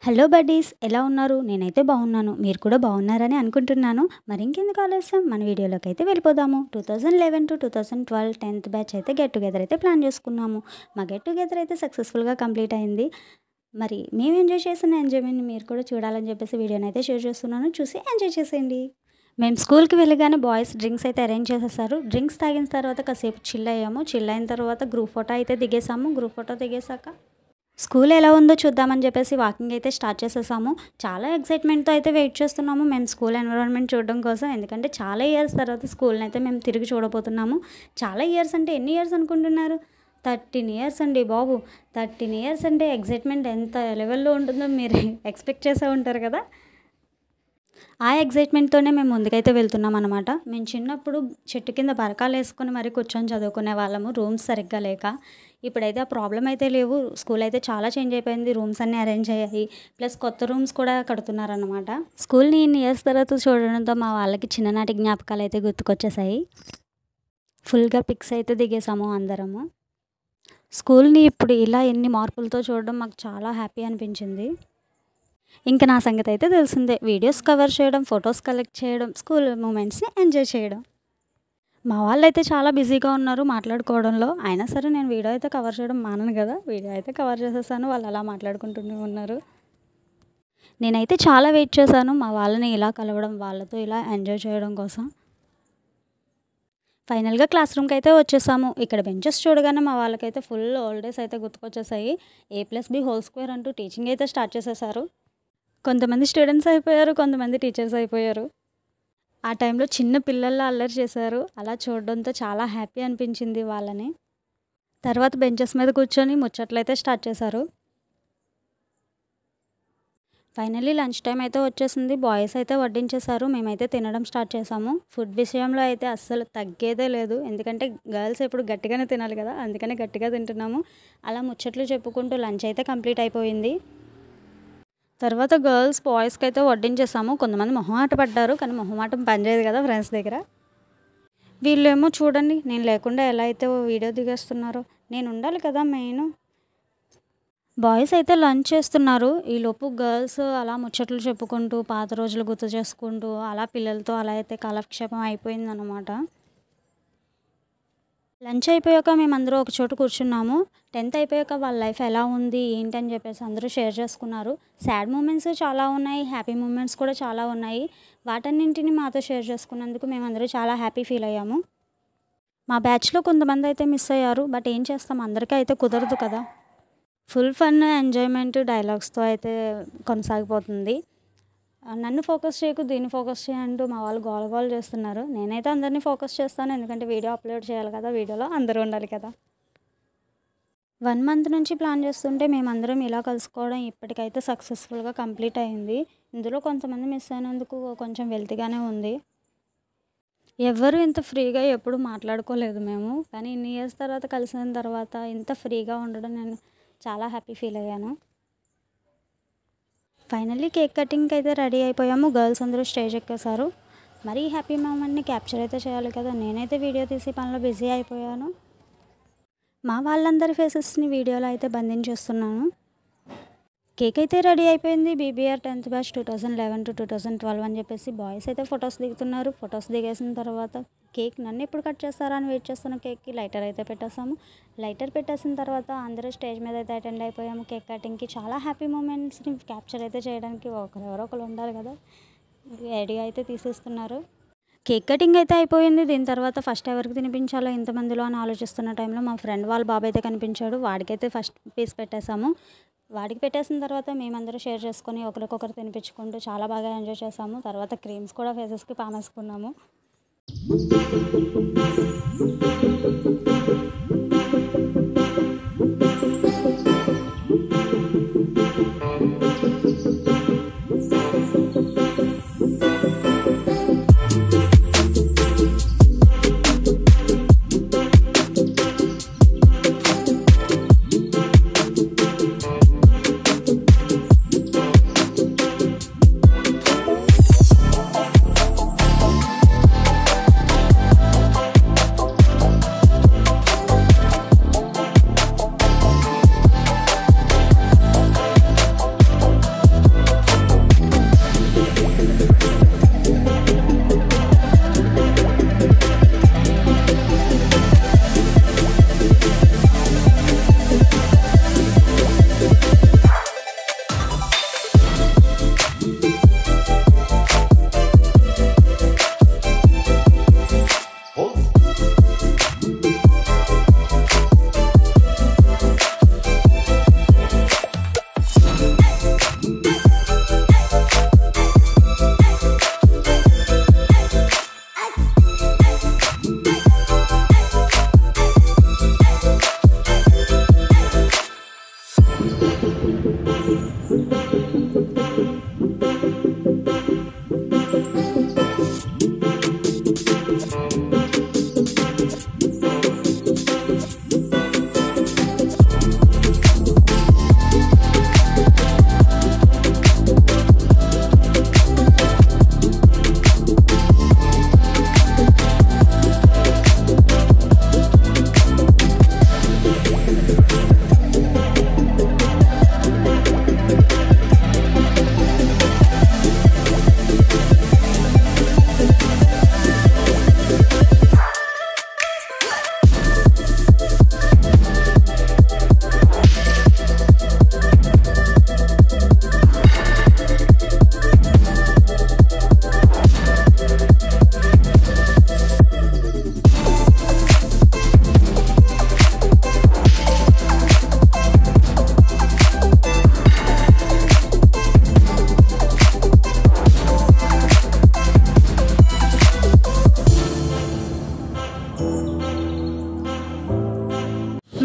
Hello buddies, ఎలా ఉన్నారు? నేనైతే బాగున్నాను. మీరు కూడా బాగున్నారని అనుకుంటున్నాను. మరి ఇంకెందుకు ఆలస్యం, మన వీడియోలోకి అయితే వెళ్ళిపోదాము. 2011 టు 2012 10th బ్యాచ్ అయితే గెట్ టుగెదర్ అయితే ప్లాన్ చేసుకున్నాము. మా గెట్ టుగెదర్ అయితే సక్సెస్ఫుల్గా కంప్లీట్ అయింది. మరి మేము ఎంజాయ్ చేసిన ఎంజాయ్మెంట్ మీరు కూడా చూడాలని చెప్పేసి వీడియోని అయితే షేర్ చేస్తున్నాను. చూసి ఎంజాయ్ చేసేయండి. మేము స్కూల్కి వెళ్ళగానే బాయ్స్ డ్రింక్స్ అయితే అరేంజ్ చేసేసారు. డ్రింక్స్ తాగిన తర్వాత కాసేపు చిల్ అయ్యాము. చిల్ అయిన తర్వాత గ్రూప్ ఫోటో అయితే దిగేసాము. గ్రూప్ ఫోటో దిగేసాక స్కూల్ ఎలా ఉందో చూద్దామని చెప్పేసి వాకింగ్ అయితే స్టార్ట్ చేసేసాము. చాలా ఎక్సైట్మెంట్తో అయితే వెయిట్ చేస్తున్నాము మేము స్కూల్ ఎన్విరాన్మెంట్ చూడడం కోసం. ఎందుకంటే చాలా ఇయర్స్ తర్వాత స్కూల్ని అయితే మేము తిరిగి చూడబోతున్నాము. చాలా ఇయర్స్ అంటే ఎన్ని ఇయర్స్ అనుకుంటున్నారు? 13 ఇయర్స్ అండి బాబు. 13 ఇయర్స్ అంటే ఎక్సైట్మెంట్ ఎంత లెవెల్లో ఉంటుందో మీరు ఎక్స్పెక్ట్ చేసే ఉంటారు కదా. ఆ ఎక్సైట్మెంట్తోనే మేము ముందుకైతే వెళ్తున్నాం అనమాట. మేము చిన్నప్పుడు చెట్టు కింద బరకాలు వేసుకొని మరీ కూర్చొని చదువుకునే వాళ్ళము, రూమ్స్ సరిగ్గా లేక. ఇప్పుడైతే ఆ ప్రాబ్లం అయితే లేవు. స్కూల్ అయితే చాలా చేంజ్ అయిపోయింది. రూమ్స్ అన్నీ అరేంజ్ అయ్యాయి. ప్లస్ కొత్త రూమ్స్ కూడా కడుతున్నారనమాట. స్కూల్ని ఇన్ని ఇయర్స్ తర్వాత చూడడంతో మా వాళ్ళకి చిన్ననాటి జ్ఞాపకాలు అయితే గుర్తుకొచ్చేసాయి. ఫుల్గా పిక్స్ అయితే దిగేసాము అందరము. స్కూల్ని ఇప్పుడు ఇలా ఎన్ని మార్పులతో చూడడం మాకు చాలా హ్యాపీ అనిపించింది. ఇంకా నా సంగతి అయితే తెలిసిందే. వీడియోస్ కవర్ చేయడం, ఫొటోస్ కలెక్ట్ చేయడం, స్కూల్ మూమెంట్స్ని ఎంజాయ్ చేయడం. మా వాళ్ళు అయితే చాలా బిజీగా ఉన్నారు మాట్లాడుకోవడంలో. అయినా సరే నేను వీడియో అయితే కవర్ చేయడం మానను కదా. వీడియో అయితే కవర్ చేసేసాను. వాళ్ళు అలా మాట్లాడుకుంటూనే ఉన్నారు. నేనైతే చాలా వెయిట్ చేశాను మా వాళ్ళని ఇలా కలవడం, వాళ్ళతో ఇలా ఎంజాయ్ చేయడం కోసం. ఫైనల్గా క్లాస్ రూమ్కి అయితే వచ్చేసాము. ఇక్కడ బెంచెస్ చూడగానే మా వాళ్ళకైతే ఫుల్ హాలిడేస్ అయితే గుర్తుకొచ్చేసాయి. A+B² అంటూ టీచింగ్ అయితే స్టార్ట్ చేసేసారు. కొంతమంది స్టూడెంట్స్ అయిపోయారు, కొంతమంది టీచర్స్ అయిపోయారు. ఆ టైంలో చిన్న పిల్లల్లా అల్లరి చేశారు. అలా చూడడంతో చాలా హ్యాపీ అనిపించింది వాళ్ళని. తర్వాత బెంచెస్ మీద కూర్చొని ముచ్చట్లు అయితే స్టార్ట్ చేశారు. ఫైనల్లీ లంచ్ టైం అయితే వచ్చేసింది. బాయ్స్ అయితే వడ్డించేశారు. మేమైతే తినడం స్టార్ట్ చేసాము. ఫుడ్ విషయంలో అయితే అస్సలు తగ్గేదే లేదు. ఎందుకంటే గర్ల్స్ ఎప్పుడు గట్టిగానే తినాలి కదా, అందుకనే గట్టిగా తింటున్నాము. అలా ముచ్చట్లు చెప్పుకుంటూ లంచ్ అయితే కంప్లీట్ అయిపోయింది. తర్వాత గర్ల్స్ బాయ్స్కి అయితే వడ్డించేసాము. కొంతమంది మొహమాట పడ్డారు, కానీ మొహమాటం పనిచేయదు కదా ఫ్రెండ్స్ దగ్గర. వీళ్ళేమో చూడండి, నేను లేకుండా ఎలా అయితే వీడియో దిగేస్తున్నారో. నేను ఉండాలి కదా మెయిన్. బాయ్స్ అయితే లంచ్ చేస్తున్నారు. ఈలోపు గర్ల్స్ అలా ముచ్చట్లు చెప్పుకుంటూ, పాత రోజులు గుర్తు చేసుకుంటూ, అలా పిల్లలతో అలా అయితే కాలక్షేపం అయిపోయిందన్నమాట. లంచ్ అయిపోయాక మేమందరూ ఒక చోట కూర్చున్నాము. 10th అయిపోయాక వాళ్ళ లైఫ్ ఎలా ఉంది ఏంటని చెప్పేసి అందరూ షేర్ చేసుకున్నారు. సాడ్ మూమెంట్స్ చాలా ఉన్నాయి, హ్యాపీ మూమెంట్స్ కూడా చాలా ఉన్నాయి. వాటన్నింటిని మాతో షేర్ చేసుకున్నందుకు మేమందరూ చాలా హ్యాపీ ఫీల్ అయ్యాము. మా బ్యాచ్లో కొంతమంది అయితే మిస్ అయ్యారు. బట్ ఏం చేస్తాం, అందరికీ అయితే కుదరదు కదా. ఫుల్ ఫన్, ఎంజాయ్మెంట్, డైలాగ్స్తో అయితే కొనసాగిపోతుంది. నన్ను ఫోకస్ చేయకు, దీన్ని ఫోకస్ చేయంటూ మా వాళ్ళు గోల చేస్తున్నారు. నేనైతే అందరినీ ఫోకస్ చేస్తాను, ఎందుకంటే వీడియో అప్లోడ్ చేయాలి కదా, వీడియోలో అందరూ ఉండాలి కదా. 1 month నుంచి ప్లాన్ చేస్తుంటే మేమందరం ఇలా కలుసుకోవడం ఇప్పటికైతే సక్సెస్ఫుల్గా కంప్లీట్ అయింది. ఇందులో కొంతమంది మిస్ అయినందుకు కొంచెం వెల్తీగానే ఉంది. ఎవ్వరూ ఇంత ఫ్రీగా ఎప్పుడు మాట్లాడుకోలేదు మేము, కానీ ఇన్ని ఇయర్స్ తర్వాత కలిసిన తర్వాత ఇంత ఫ్రీగా ఉండడం నేను చాలా హ్యాపీ ఫీల్ అయ్యాను. ఫైనల్లీ కేక్ కటింగ్కి అయితే రెడీ అయిపోయాము. గర్ల్స్ అందరూ స్టేజ్ ఎక్కేశారు. మరీ హ్యాపీ మూమెంట్ని క్యాప్చర్ అయితే చేయాలి కదా. నేనైతే వీడియో తీసి పనిలో బిజీ అయిపోయాను. మా వాళ్ళందరి ఫేసెస్ని వీడియోలో అయితే బంధించేస్తున్నాను. కేక్ అయితే రెడీ అయిపోయింది. BBR 10th బ్యాచ్ 2011 to 2012 అని చెప్పేసి బాయ్స్ అయితే ఫొటోస్ దిగుతున్నారు. ఫొటోస్ దిగేసిన తర్వాత కేక్ నన్ను ఎప్పుడు కట్ చేస్తారా అని వెయిట్ చేస్తున్న కేక్కి లైటర్ అయితే పెట్టేసాము. లైటర్ పెట్టేసిన తర్వాత అందరూ స్టేజ్ మీద అయితే అటెండ్ అయిపోయాము కేక్ కటింగ్కి. చాలా హ్యాపీ మూమెంట్స్ని క్యాప్చర్ అయితే చేయడానికి ఎవరో ఒకరు ఉండాలి కదా. ఐడియా అయితే తీసేస్తున్నారు. కేక్ కటింగ్ అయితే అయిపోయింది. దీని తర్వాత ఫస్ట్ ఎవరికి తినిపించాలో ఇంతమందిలో అని ఆలోచిస్తున్న టైంలో మా ఫ్రెండ్ వాళ్ళ బాబు అయితే కనిపించాడు. వాడికైతే ఫస్ట్ పీస్ పెట్టేసాము. వాడికి పెట్టేసిన తర్వాత మేమందరూ షేర్ చేసుకొని ఒకరికొకరు తినిపించుకుంటూ చాలా బాగా ఎంజాయ్ చేసాము. తర్వాత క్రీమ్స్ కూడా ఫేసెస్కి పామేసుకున్నాము.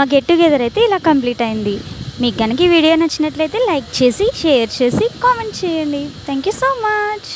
మా గెట్ టుగెదర్ అయితే ఇలా కంప్లీట్ అయింది. మీకు కనుక ఈ వీడియో నచ్చినట్లయితే లైక్ చేసి, షేర్ చేసి, కామెంట్ చేయండి. Thank you so much.